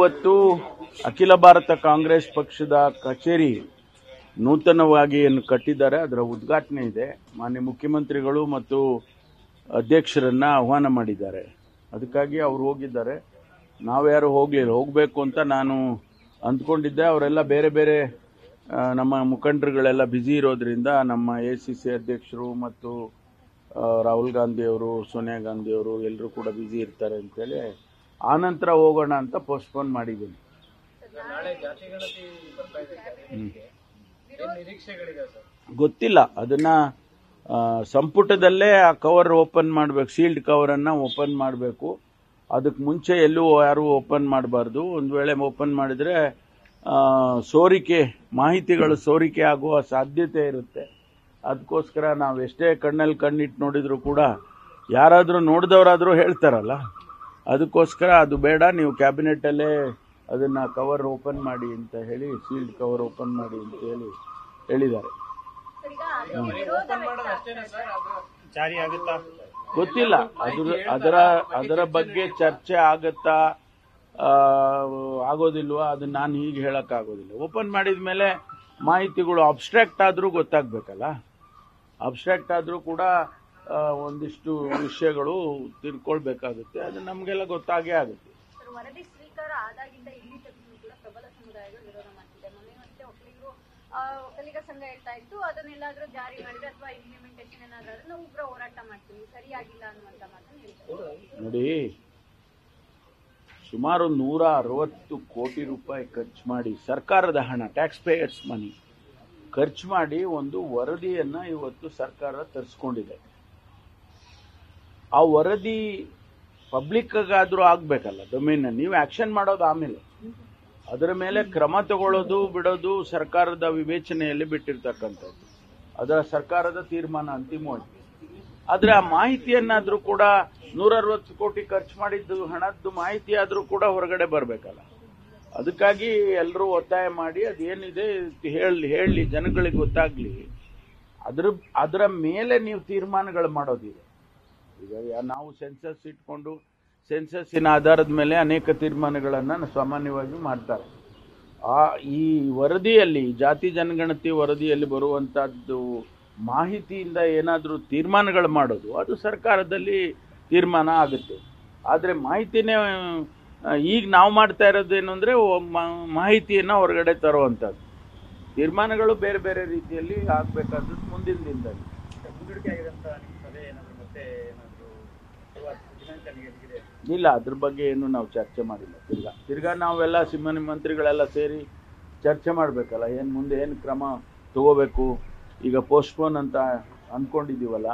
ಇವತ್ತು ಅಖಿಲ ಭಾರತ ಕಾಂಗ್ರೆಸ್ ಪಕ್ಷದ ಕಚೇರಿ ನೂತನವಾಗಿ ಏನು ಕಟ್ಟಿದ್ದಾರೆ ಅದರ ಉದ್ಘಾಟನೆ ಇದೆ. ಮಾನ್ಯ ಮುಖ್ಯಮಂತ್ರಿಗಳು ಮತ್ತು ಅಧ್ಯಕ್ಷರನ್ನ ಆಹ್ವಾನ ಮಾಡಿದ್ದಾರೆ. ಅದಕ್ಕಾಗಿ ಅವರು ಹೋಗಿದ್ದಾರೆ. ನಾವ್ಯಾರು ಹೋಗಲಿಲ್ಲ. ಹೋಗಬೇಕು ಅಂತ ನಾನು ಅಂದ್ಕೊಂಡಿದ್ದೆ. ಅವರೆಲ್ಲ ಬೇರೆ ಬೇರೆ ನಮ್ಮ ಮುಖಂಡರುಗಳೆಲ್ಲ ಬ್ಯುಸಿ ಇರೋದ್ರಿಂದ ನಮ್ಮ ಎಸಿಸಿ ಅಧ್ಯಕ್ಷರು ಮತ್ತು ರಾಹುಲ್ ಗಾಂಧಿ ಅವರು, ಸೋನಿಯಾ ಗಾಂಧಿ ಅವರು ಎಲ್ಲರೂ ಕೂಡ ಬ್ಯುಸಿ ಇರ್ತಾರೆ ಅಂತೇಳಿ ಆನಂತರ ಹೋಗೋಣ ಅಂತ ಪೋಸ್ಟ್ಪೋನ್ ಮಾಡಿದ್ದೀನಿ. ಗೊತ್ತಿಲ್ಲ, ಅದನ್ನ ಸಂಪುಟದಲ್ಲೇ ಆ ಕವರ್ ಓಪನ್ ಮಾಡಬೇಕು, ಶೀಲ್ಡ್ ಕವರ್ ಅನ್ನ ಓಪನ್ ಮಾಡಬೇಕು. ಅದಕ್ಕೆ ಮುಂಚೆ ಎಲ್ಲೂ ಯಾರು ಓಪನ್ ಮಾಡಬಾರ್ದು. ಒಂದು ವೇಳೆ ಓಪನ್ ಮಾಡಿದ್ರೆ ಸೋರಿಕೆ ಮಾಹಿತಿಗಳು ಸೋರಿಕೆ ಆಗುವ ಸಾಧ್ಯತೆ ಇರುತ್ತೆ. ಅದಕ್ಕೋಸ್ಕರ ನಾವು ಎಷ್ಟೇ ಕಣ್ಣಲ್ಲಿ ಕಣ್ಣಿಟ್ಟು ನೋಡಿದ್ರು ಕೂಡ ಯಾರಾದರೂ ನೋಡಿದವರಾದರೂ ಹೇಳ್ತಾರಲ್ಲ, ಅದಕ್ಕೋಸ್ಕರ ಅದು ಬೇಡ, ನೀವು ಕ್ಯಾಬಿನೆಟಲ್ಲೇ ಅದನ್ನ ಕವರ್ ಓಪನ್ ಮಾಡಿ ಅಂತ ಹೇಳಿ, ಶೀಲ್ಡ್ ಕವರ್ ಓಪನ್ ಮಾಡಿ ಅಂತ ಹೇಳಿ ಹೇಳಿದ್ದಾರೆ. ಗೊತ್ತಿಲ್ಲ, ಅದರ ಬಗ್ಗೆ ಚರ್ಚೆ ಆಗತ್ತಾ ಆಗೋದಿಲ್ವಾ ಅದನ್ನ ನಾನು ಹೀಗೆ ಹೇಳಕ್ ಆಗೋದಿಲ್ಲ. ಓಪನ್ ಮಾಡಿದ ಮೇಲೆ ಮಾಹಿತಿಗಳು ಅಬ್ಸ್ಟ್ರಾಕ್ಟ್ ಆದ್ರೂ ಗೊತ್ತಾಗ್ಬೇಕಲ್ಲ. ಅಬ್ಸ್ಟ್ರಾಕ್ಟ್ ಆದ್ರೂ ಕೂಡ ಒಂದಿಷ್ಟು ವಿಷಯಗಳು ತಿಳ್ಕೊಳ್ಬೇಕಾಗುತ್ತೆ. ಅದು ನಮಗೆಲ್ಲ ಗೊತ್ತಾಗೇ ಆಗುತ್ತೆ. ವರದಿ ಸ್ವೀಕಾರ ಆದಾಗಿಂದ ಇಲ್ಲಿ ತನಕ ಕೂಡ ಪ್ರಬಲ ಸಮುದಾಯಗಳು ವಿರೋಧ ಮಾಡ್ತಿದೆ. ಮೊನ್ನೆ ಒಕ್ಕಲಿಗ ಸಂಘ ಹೇಳ್ತಾ ಇತ್ತು, ಅದನ್ನೆಲ್ಲಾದ್ರೂ ಜಾರಿ ಮಾಡಿದ್ರೆ ಅಥವಾ ಇಂಪ್ಲಿಮೆಂಟೇಷನ್ ಏನಾದ್ರೂ ನಾವು ಉಗ್ರ ಹೋರಾಟ ಮಾಡ್ತೀವಿ, ಸರಿಯಾಗಿಲ್ಲ ಅನ್ನುವಂತ ಮಾತನ್ನು ಹೇಳ್ತಾರೆ. ನೋಡಿ, ಸುಮಾರು 160 ಕೋಟಿ ರೂಪಾಯಿ ಖರ್ಚು ಮಾಡಿ, ಸರ್ಕಾರದ ಹಣ, ಟ್ಯಾಕ್ಸ್ ಪೇಯರ್ಸ್ ಮನಿ ಖರ್ಚು ಮಾಡಿ ಒಂದು ವರದಿಯನ್ನ ಇವತ್ತು ಸರ್ಕಾರ ತರಿಸ್ಕೊಂಡಿದೆ. ಆ ವರದಿ ಪಬ್ಲಿಕ್ ಆದ್ರೂ ಆಗ್ಬೇಕಲ್ಲ. ಡೊಮೇನ್ ನೀವು ಆಕ್ಷನ್ ಮಾಡೋದು ಆಮೇಲೆ, ಅದರ ಮೇಲೆ ಕ್ರಮ ತಗೊಳ್ಳೋದು ಬಿಡೋದು ಸರ್ಕಾರದ ವಿವೇಚನೆಯಲ್ಲಿ ಬಿಟ್ಟಿರ್ತಕ್ಕಂಥದ್ದು. ಅದರ ಸರ್ಕಾರದ ತೀರ್ಮಾನ ಅಂತಿಮವಾಗಿ. ಆದ್ರೆ ಆ ಮಾಹಿತಿಯನ್ನಾದ್ರೂ ಕೂಡ 160 ಕೋಟಿ ಖರ್ಚು ಮಾಡಿದ್ದು ಹಣದ್ದು ಮಾಹಿತಿ ಆದ್ರೂ ಕೂಡ ಹೊರಗಡೆ ಬರಬೇಕಲ್ಲ. ಅದಕ್ಕಾಗಿ ಎಲ್ಲರೂ ಒತ್ತಾಯ ಮಾಡಿ ಅದೇನಿದೆ ಹೇಳಿ ಜನಗಳಿಗೆ ಗೊತ್ತಾಗ್ಲಿ. ಅದರ ಮೇಲೆ ನೀವು ತೀರ್ಮಾನಗಳು ಮಾಡೋದಿದೆ. ಈಗ ನಾವು ಸೆನ್ಸಸ್ ಇಟ್ಕೊಂಡು ಸೆನ್ಸಸ್ಸಿನ ಆಧಾರದ ಮೇಲೆ ಅನೇಕ ತೀರ್ಮಾನಗಳನ್ನು ಸಾಮಾನ್ಯವಾಗಿ ಮಾಡ್ತಾರೆ. ಈ ವರದಿಯಲ್ಲಿ, ಜಾತಿ ಜನಗಣತಿ ವರದಿಯಲ್ಲಿ ಬರುವಂತಹದ್ದು ಮಾಹಿತಿಯಿಂದ ಏನಾದರೂ ತೀರ್ಮಾನಗಳು ಮಾಡೋದು ಅದು ಸರ್ಕಾರದಲ್ಲಿ ತೀರ್ಮಾನ ಆಗುತ್ತೆ. ಆದರೆ ಮಾಹಿತಿನೇ ಈಗ ನಾವು ಮಾಡ್ತಾ ಇರೋದೇನು ಅಂದರೆ ಮಾಹಿತಿಯನ್ನು ಹೊರಗಡೆ ತರುವಂಥದ್ದು. ತೀರ್ಮಾನಗಳು ಬೇರೆ ಬೇರೆ ರೀತಿಯಲ್ಲಿ ಆಗಬೇಕಾದದ್ದು ಮುಂದಿನ ದಿನದಲ್ಲಿ. ಇಲ್ಲ, ಅದ್ರ ಬಗ್ಗೆ ಏನು ನಾವು ಚರ್ಚೆ ಮಾಡಿಲ್ಲ. ತಿರ್ಗಾ ನಾವೆಲ್ಲ ಸಿಬ್ಬಂದಿ ಮಂತ್ರಿಗಳೆಲ್ಲ ಸೇರಿ ಚರ್ಚೆ ಮಾಡಬೇಕಲ್ಲ, ಮುಂದೆ ಏನು ಕ್ರಮ ತಗೋಬೇಕು. ಈಗ ಪೋಸ್ಟ್ಪೋನ್ ಅಂತ ಅಂದ್ಕೊಂಡಿದ್ದೀವಲ್ಲ,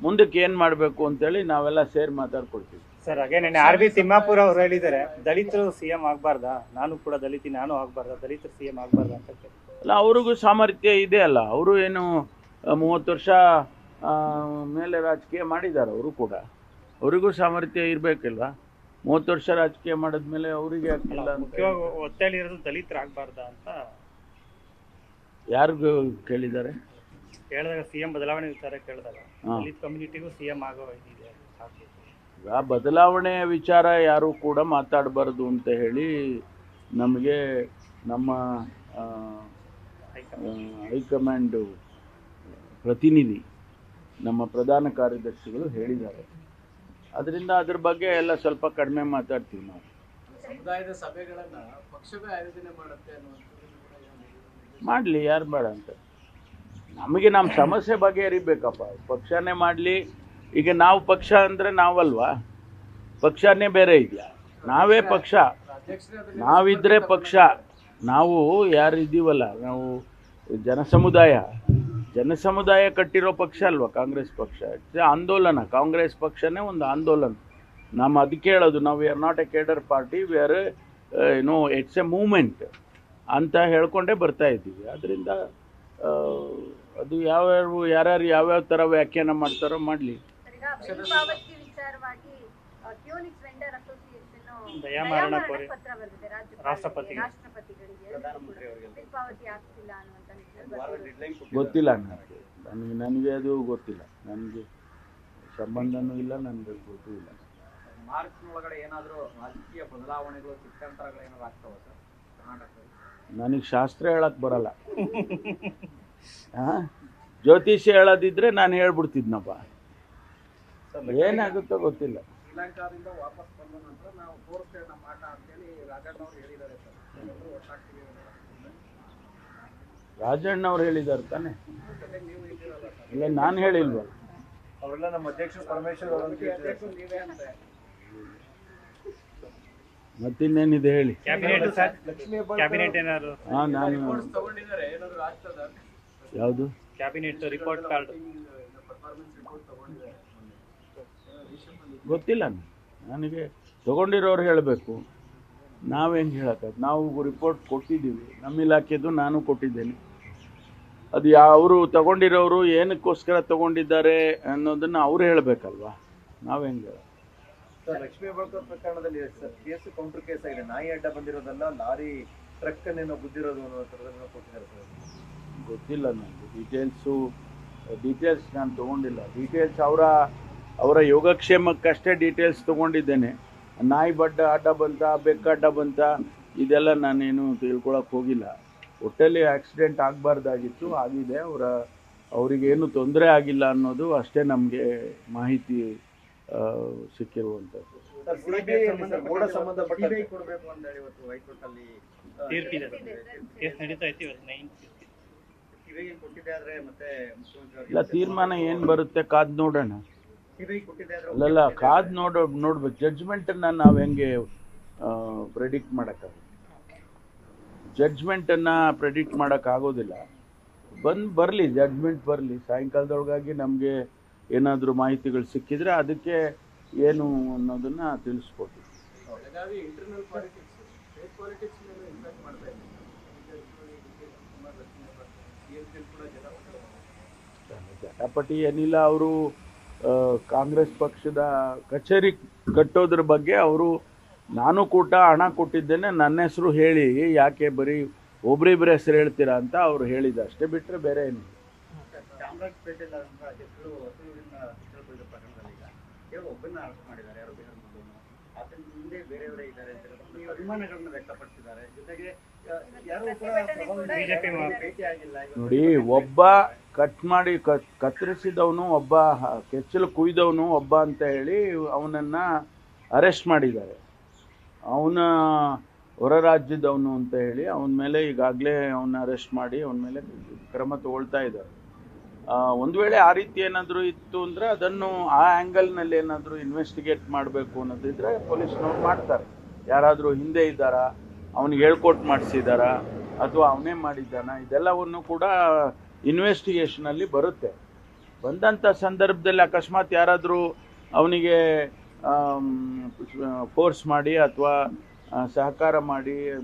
ಮುಂದಕ್ಕೆ ಏನು ಮಾಡಬೇಕು ಅಂತೇಳಿ ನಾವೆಲ್ಲ ಸೇರಿ ಮಾತಾಡ್ಕೊಳ್ತೀವಿ. ಸರ್, ಹಾಗೆ ನೆನ್ನೆ RB ತಿಮ್ಮಾಪುರ ಅವರು ಹೇಳಿದ್ದಾರೆ, ದಲಿತರು CM ಆಗಬಾರ್ದಾ, ನಾನು ಕೂಡ ದಲಿತ, ನಾನು ಆಗಬಾರ್ದಾ, ದಲಿತರು CM ಆಗಬಾರ್ದಾ ಅಂತ. ಅಲ್ಲ, ಅವ್ರಿಗೂ ಸಾಮರ್ಥ್ಯ ಇದೆ ಅಲ್ಲ. ಅವರು ಏನು 30 ವರ್ಷ ಮೇಲೆ ರಾಜಕೀಯ ಮಾಡಿದ್ದಾರೆ. ಅವರು ಕೂಡ, ಅವರಿಗೂ ಸಾಮರ್ಥ್ಯ ಇರಬೇಕಿಲ್ವಾ? 30 ವರ್ಷ ರಾಜಕೀಯ ಮಾಡಿದ್ಮೇಲೆ ಅವರಿಗೆ ಆಗ್ತಿಲ್ಲ. ಮುಖ್ಯವಾಗಿ ಒತ್ತಡ ಇರೋದು ದಲಿತರು ಆಗಬಾರ್ದಾ ಅಂತ ಯಾರಿಗೂ ಕೇಳಿದ್ದಾರೆ? ಕೇಳಿದಾಗ CM ಬದಲಾವಣೆ ವಿಚಾರ ಕೇಳಿದಾಗ ದಲಿತ ಕಮ್ಯುನಿಟಿಗೂ CM ಆಗೋ ಇದಿದೆ. ಆ ಬದಲಾವಣೆಯ ವಿಚಾರ ಯಾರು ಕೂಡ ಮಾತಾಡಬಾರ್ದು ಅಂತ ಹೇಳಿ ನಮಗೆ ನಮ್ಮ ಹೈಕಮಾಂಡ್ ಪ್ರತಿನಿಧಿ, ನಮ್ಮ ಪ್ರಧಾನ ಕಾರ್ಯದರ್ಶಿಗಳು ಹೇಳಿದ್ದಾರೆ. ಅದರಿಂದ ಅದ್ರ ಬಗ್ಗೆ ಎಲ್ಲ ಸ್ವಲ್ಪ ಕಡಿಮೆ ಮಾತಾಡ್ತೀವಿ ನಾವು. ಸಮುದಾಯದ ಸಭೆಗಳನ್ನ ಪಕ್ಷವೇ ಆಯೋಜನೆ ಮಾಡುತ್ತೆ ಅನ್ನುವಂಥದ್ದು ಮಾಡಲಿ, ಯಾರು ಬೇಡ ಅಂತ. ನಮಗೆ ನಮ್ಮ ಸಮಸ್ಯೆ ಬಗೆಹರಿಬೇಕಪ್ಪ. ಪಕ್ಷನೇ ಮಾಡಲಿ. ಈಗ ನಾವು ಪಕ್ಷ ಅಂದರೆ ನಾವಲ್ವಾ, ಪಕ್ಷನೇ ಬೇರೆ ಇದೆಯಾ? ನಾವೇ ಪಕ್ಷ. ನಾವಿದ್ರೆ ಪಕ್ಷ. ನಾವು ಯಾರಿದ್ದೀವಲ್ಲ, ನಾವು ಜನಸಮುದಾಯ ಕಟ್ಟಿರೋ ಪಕ್ಷ ಅಲ್ವಾ ಕಾಂಗ್ರೆಸ್ ಪಕ್ಷ. ಆಂದೋಲನ. ಕಾಂಗ್ರೆಸ್ ಪಕ್ಷನೇ ಒಂದು ಆಂದೋಲನ. ನಮ್ಮ ಅದಕ್ಕೆ ಹೇಳೋದು, ನಾವು we are not A cadre party, we are it's A movement ಅಂತ ಹೇಳ್ಕೊಂಡೇ ಬರ್ತಾ ಇದ್ದೀವಿ. ಅದರಿಂದ ಅದು ಯಾರ್ಯಾರು ಯಾವ್ಯಾವ ಥರ ವ್ಯಾಖ್ಯಾನ ಮಾಡ್ತಾರೋ ಮಾಡಲಿ. ದಯಾಮರಣ ಕೋರಿ ಗೊತ್ತಿಲ್ಲ ನನಗೆ ಅದು ಗೊತ್ತಿಲ್ಲ. ನನಗೆ ಸಂಬಂಧನೂ ಇಲ್ಲ, ನನಗೆ ಗೊತ್ತೂ ಇಲ್ಲ. ಮಾರ್ಚ್ನೊಳಗಡೆ ಏನಾದರೂ ರಾಜಕೀಯ ಬದಲಾವಣೆಗಳು ಚಿತ್ತಾಂತರಗಳು ಏನಾದ್ರು ಆಗ್ತಾವ ಸರ್ ಕರ್ನಾಟಕದಲ್ಲಿ? ನನಗೆ ಶಾಸ್ತ್ರ ಹೇಳಕ್ ಬರಲ್ಲ. ಜ್ಯೋತಿಷ್ಯ ಹೇಳೋದಿದ್ರೆ ನಾನು ಹೇಳ್ಬಿಡ್ತಿದ್ನಪ್ಪ, ಏನಾಗುತ್ತೋ ಗೊತ್ತಿಲ್ಲ. ಶ್ರೀಲಂಕಾದಿಂದ ವಾಪಸ್ ಬಂದ ನಂತರ ನಾವು ತೋರಿಸ್ತೇವೆ ನಮ್ಮ ಆಟ ಅಂತೇಳಿ ರಾಜಣ್ಣ ಅವ್ರು ಹೇಳಿದ್ದಾರೆ ಸರ್. ಒಟ್ಟಾಗ್ತೀವಿ ರಾಜಣ್ಣ ಅವ್ರು ಹೇಳಿದಾರೆ ತಾನೆ, ನೀವು ಇದ್ದೀರಲ್ಲ ಸರ್, ಇಲ್ಲ ನಾನು ಹೇಳಿಲ್ವ? ಅವರೆಲ್ಲ ನಮ್ಮ ಅಧ್ಯಕ್ಷರು ಪರಮೇಶ್ವರ್ ಅಧ್ಯಕ್ಷರು ನೀವೇ ಅಂತ. ಮತ್ತಿನ್ನೇನಿದೆ ಹೇಳಿ. ಕ್ಯಾಬಿನೆಟ್ ಏನಾದ್ರು ನಾನು ರಿಪೋರ್ಟ್ಸ್ ತಗೊಂಡಿದ್ದಾರೆ ಏನಾದ್ರು ಆಗ್ತದ? ಯಾವುದು cabinet report card performance report ತಗೊಂಡಿದ್ದಾರೆ ಗೊತ್ತಿಲ್ಲ. ನನಗೆ ತಗೊಂಡಿರೋರು ಹೇಳಬೇಕು, ನಾವು ಹೆಂಗೆ ಹೇಳೋಕ್ಕಾಗ? ನಾವು ರಿಪೋರ್ಟ್ ಕೊಟ್ಟಿದ್ದೀವಿ, ನಮ್ಮ ಇಲಾಖೆದು ನಾನು ಕೊಟ್ಟಿದ್ದೇನೆ. ಅದು ಅವರು ತಗೊಂಡಿರೋರು ಏನಕ್ಕೋಸ್ಕರ ತಗೊಂಡಿದ್ದಾರೆ ಅನ್ನೋದನ್ನು ಅವರು ಹೇಳಬೇಕಲ್ವಾ, ನಾವು ಹೆಂಗೆ ಹೇಳ? ಸರ್, ಲಕ್ಷ್ಮೀ ಹೆಬ್ಬಾಳ್ಕರ್ ಪ್ರಕರಣದಲ್ಲಿ ಸರ್ ಕೇಸು ಕೌಂಟರ್ ಕೇಸ್ ಆಗಿದೆ. ನಾಯಿ ಅಡ್ಡ ಬಂದಿರೋದಲ್ಲ, ಲಾರಿ ಟ್ರಕ್ ಅನ್ನೇನೋ ಗುದ್ದಿರೋದು ಅನ್ನೋ ಥರದನ್ನ ಕೊಟ್ಟಿದ್ದಾರೆ ಸರ್. ಗೊತ್ತಿಲ್ಲ ನನಗೆ ಡೀಟೇಲ್ಸ್ ನಾನು ತೊಗೊಂಡಿಲ್ಲ. ಡೀಟೇಲ್ಸ್ ಅವರ ಯೋಗಕ್ಷೇಮಕ್ಕಷ್ಟೇ ಡೀಟೇಲ್ಸ್ ತೊಗೊಂಡಿದ್ದೇನೆ. ನಾಯಿ ಅಡ್ಡ ಬಂತ, ಬೆಕ್ಕ ಅಡ್ಡ ಬಂತ, ಇದೆಲ್ಲ ನಾನೇನು ತಿಳ್ಕೊಳಕ್ಕೆ ಹೋಗಿಲ್ಲ. ಒಟ್ಟಲ್ಲಿ ಆಕ್ಸಿಡೆಂಟ್ ಆಗಬಾರ್ದಾಗಿತ್ತು, ಆಗಿದೆ. ಅವರಿಗೇನು ತೊಂದರೆ ಆಗಿಲ್ಲ ಅನ್ನೋದು ಅಷ್ಟೇ ನಮಗೆ ಮಾಹಿತಿ ಸಿಕ್ಕಿರುವಂಥದ್ದು. ಸರ್, CBI ಮೋಡ ಸಂಬಂಧಪಟ್ಟ ಕೊಡಬೇಕು ಅಂತ ಹೇಳಿ ಇವತ್ತು ಹೈಕೋರ್ಟ್ ಅಲ್ಲಿ ತೀರ್ಪಿದೆ. ಕೇಸ್ ನಡೀತಾ ಐತಿ ಇವತ್ತು 9 CBI ಕೊಟ್ಟಿದೆ ಆದ್ರೆ ಮತ್ತೆ ಮುಖ್ಯಮಂತ್ರಿ ಇಲ್ಲ, ತೀರ್ಮಾನ ಏನು ಬರುತ್ತೆ ಕಾದು ನೋಡೋಣ. CBI ಕೊಟ್ಟಿದೆ ಆದ್ರೆ ಅಲ್ಲಲ್ಲ, ಕಾದು ನೋಡ್ಬೇಕು. ಜಡ್ಜ್ಮೆಂಟನ್ನು ನಾವು ಹೆಂಗೆ ಪ್ರೆಡಿಕ್ಟ್ ಮಾಡೋಕ್ಕಾಗುತ್ತೆ? ಜಡ್ಜ್ಮೆಂಟನ್ನು ಪ್ರೆಡಿಕ್ಟ್ ಮಾಡೋಕ್ಕಾಗೋದಿಲ್ಲ. ಬರಲಿ, ಜಡ್ಜ್ಮೆಂಟ್ ಬರಲಿ. ಸಾಯಂಕಾಲದೊಳಗಾಗಿ ನಮಗೆ ಏನಾದರೂ ಮಾಹಿತಿಗಳು ಸಿಕ್ಕಿದರೆ ಅದಕ್ಕೆ ಏನು ಅನ್ನೋದನ್ನು ತಿಳಿಸ್ಕೊಡ್ತೀವಿ. ಹಾಗಾಗಿ ಇಂಟರ್ನಲ್ ಪಾಲಿಟಿಕ್ಸ್, ಸ್ಟೇಟ್ ಪಾಲಿಟಿಕ್ಸ್ ಮೇಲೆ ಇಂಪ್ಯಾಕ್ಟ್ ಮಾಡ್ತಾ ಇದೆ. ಜಟಾಪಟಿ ಏನಿಲ್ಲ. ಅವರು ಕಾಂಗ್ರೆಸ್ ಪಕ್ಷದ ಕಚೇರಿ ಕಟ್ಟೋದ್ರ ಬಗ್ಗೆ ನಾನು ಕೂಡ ಹಣ ಕೊಟ್ಟಿದ್ದೇನೆ, ನನ್ನ ಹೆಸರು ಹೇಳಿ ಯಾಕೆ ಬರೀ ಒಬ್ರಿಬ್ಬರ ಹೆಸರು ಹೇಳ್ತೀರಾ ಅಂತ ಅವರು ಹೇಳಿದ, ಅಷ್ಟೇ ಬಿಟ್ಟರೆ ಬೇರೆ ಏನು. ಚಾಮರಾಜಪೇಟೆಯಲ್ಲಿ ಅಧ್ಯಕ್ಷರು ಹಸುವಿನ ಚಿತ್ರದುರ್ಗ ಪ್ರಕರಣದಲ್ಲಿ ಈಗ ಒಬ್ಬನ ಅರೆಸ್ಟ್ ಮಾಡಿದ್ದಾರೆ. ಯಾರು ಬೇರೆ ಆತನ ಹಿಂದೆ ಬೇರೆಯವರೇ ಇದ್ದಾರೆ ಅಂತ ಹೇಳಿ ಅಭಿಮಾನಗಳನ್ನ ವ್ಯಕ್ತಪಡಿಸಿದ್ದಾರೆ. ಜೊತೆಗೆ ಯಾರು ಕೂಡ ಬಿಜೆಪಿ ಭೇಟಿಯಾಗಿಲ್ಲ. ನೋಡಿ, ಒಬ್ಬ ಕಟ್ ಮಾಡಿ ಕತ್ತರಿಸಿದವನು, ಒಬ್ಬ ಕೆಚ್ಚಲು ಕುಯ್ದವನು ಒಬ್ಬ ಅಂತ ಹೇಳಿ ಅವನನ್ನು ಅರೆಸ್ಟ್ ಮಾಡಿದ್ದಾರೆ. ಅವನ ಹೊರ ರಾಜ್ಯದವನು ಅಂತ ಹೇಳಿ ಅವನ ಮೇಲೆ ಈಗಾಗಲೇ ಅವನ್ನ ಅರೆಸ್ಟ್ ಮಾಡಿ ಅವನ ಮೇಲೆ ಕ್ರಮ ತಗೊಳ್ತಾ ಇದ್ದಾರೆ. ಒಂದು ವೇಳೆ ಆ ರೀತಿ ಏನಾದರೂ ಇತ್ತು ಅಂದರೆ ಅದನ್ನು ಆ ಆ್ಯಂಗಲ್ನಲ್ಲಿ ಏನಾದರೂ ಇನ್ವೆಸ್ಟಿಗೇಟ್ ಮಾಡಬೇಕು ಅನ್ನೋದಿದ್ರೆ ಪೊಲೀಸ್ನವ್ರು ಮಾಡ್ತಾರೆ. ಯಾರಾದರೂ ಹಿಂದೆ ಇದ್ದಾರಾ, ಅವನಿಗೆ ಹೇಳ್ಕೊಟ್ಟು ಮಾಡಿಸಿದಾರಾ, ಅಥವಾ ಅವನೇ ಮಾಡಿದ್ದಾನ, ಇದೆಲ್ಲವನ್ನು ಕೂಡ ಇನ್ವೆಸ್ಟಿಗೇಷನಲ್ಲಿ ಬರುತ್ತೆ. ಬಂದಂಥ ಸಂದರ್ಭದಲ್ಲಿ ಅಕಸ್ಮಾತ್ ಯಾರಾದರೂ ಅವನಿಗೆ ಫೋರ್ಸ್ ಮಾಡಿ ಅಥವಾ ಸಹಕಾರ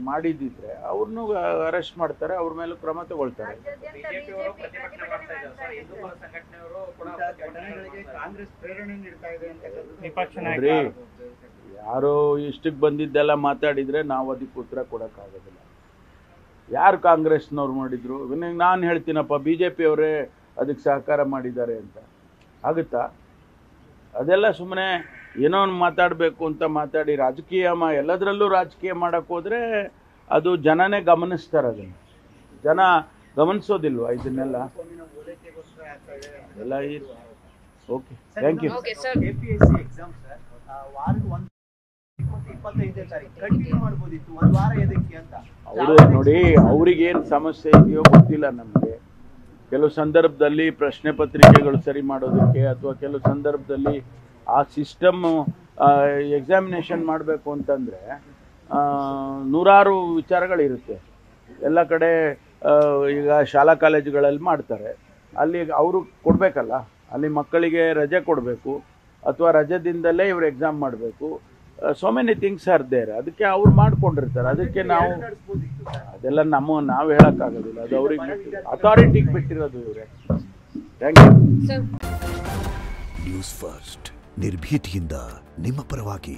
ಮಾಡಿದ್ದಿದ್ರೆ ಅವ್ರನ್ನೂ ಅರೆಸ್ಟ್ ಮಾಡ್ತಾರೆ, ಅವ್ರ ಮೇಲೂ ಕ್ರಮ ತಗೊಳ್ತಾರೆ. ಬಿಜೆಪಿಯವರು ಪ್ರತಿಭಟನೆ ಮಾಡ್ತಾ ಇದ್ದಾರೆ ಸರ್. ಹಿಂದೂಪರ ಸಂಘಟನೆಯವರು ಕೂಡ ಘಟನೆಗಳಿಗೆ ಕಾಂಗ್ರೆಸ್ ಪ್ರೇರಣೆ ನೀಡ್ತಾ ಇದೆ ಅಂತ ವಿಪಕ್ಷ ನೋಡ್ರಿ, ಯಾರೋ ಇಷ್ಟಕ್ಕೆ ಬಂದಿದ್ದೆಲ್ಲ ಮಾತಾಡಿದರೆ ನಾವು ಅದಕ್ಕೆ ಉತ್ತರ ಕೊಡೋಕ್ಕಾಗೋದಿಲ್ಲ. ಯಾರು ಕಾಂಗ್ರೆಸ್ನವ್ರು ಮಾಡಿದ್ರು? ನಾನು ಹೇಳ್ತೀನಪ್ಪ, BJPಯವರೇ ಅದಕ್ಕೆ ಸಹಕಾರ ಮಾಡಿದ್ದಾರೆ ಅಂತ ಆಗುತ್ತಾ? ಅದೆಲ್ಲ ಸುಮ್ಮನೆ ಏನೋ ಮಾತಾಡಬೇಕು ಅಂತ ಮಾತಾಡಿ ರಾಜಕೀಯ ಎಲ್ಲದರಲ್ಲೂ ರಾಜಕೀಯ ಮಾಡೋಕ್ಕೆ ಹೋದರೆ ಅದು ಜನನೇ ಗಮನಿಸ್ತಾರೆ. ಅದನ್ನು ಜನ ಗಮನಿಸೋದಿಲ್ವ ಇದನ್ನೆಲ್ಲ? ಎಲ್ಲ okay, thank you. KPSC exam sir, ವಾರದ 25ನೇ ತಾರೀಕು ಕಂಟಿನ್ಯೂ ಮಾಡ್ಬೋದಿತ್ತು, ಒಂದು ವಾರ ಎದಕ್ಕೆ ಅಂತ. ಅವರು ನೋಡಿ, ಅವ್ರಿಗೇನು ಸಮಸ್ಯೆ ಇದೆಯೋ ಗೊತ್ತಿಲ್ಲ ನಮಗೆ. ಕೆಲವು ಸಂದರ್ಭದಲ್ಲಿ ಪ್ರಶ್ನೆ ಪತ್ರಿಕೆಗಳು ಸರಿ ಮಾಡೋದಕ್ಕೆ ಅಥವಾ ಕೆಲವು ಸಂದರ್ಭದಲ್ಲಿ ಆ ಸಿಸ್ಟಮ್ ಎಕ್ಸಾಮಿನೇಷನ್ ಮಾಡಬೇಕು ಅಂತಂದರೆ ನೂರಾರು ವಿಚಾರಗಳಿರುತ್ತೆ. ಎಲ್ಲ ಕಡೆ ಈಗ ಶಾಲಾ ಕಾಲೇಜುಗಳಲ್ಲಿ ಮಾಡ್ತಾರೆ, ಅಲ್ಲಿ ಅವರು ಕೊಡಬೇಕಲ್ಲ, ಅಲ್ಲಿ ಮಕ್ಕಳಿಗೆ ರಜೆ ಕೊಡಬೇಕು ಅಥವಾ ರಜೆದಿಂದಲೇ ಇವರು ಎಕ್ಸಾಮ್ ಮಾಡಬೇಕು. So many things are there. ಅದಕ್ಕೆ ಅವ್ರು ಮಾಡ್ಕೊಂಡಿರ್ತಾರೆ. ಅದಕ್ಕೆ ಅದೆಲ್ಲ ನಾವು ಹೇಳೋಕ್ಕಾಗೋದಿಲ್ಲ, ಅದು ಅವ್ರಿಗೆ ಅಥಾರಿಟಿಗೆ ಬಿಟ್ಟಿರೋದು ಇವರೇ. Thank you. ನ್ಯೂಸ್ ಫಸ್ಟ್, ನಿರ್ಭೀತಿಯಿಂದ ನಿಮ್ಮ ಪರವಾಗಿ.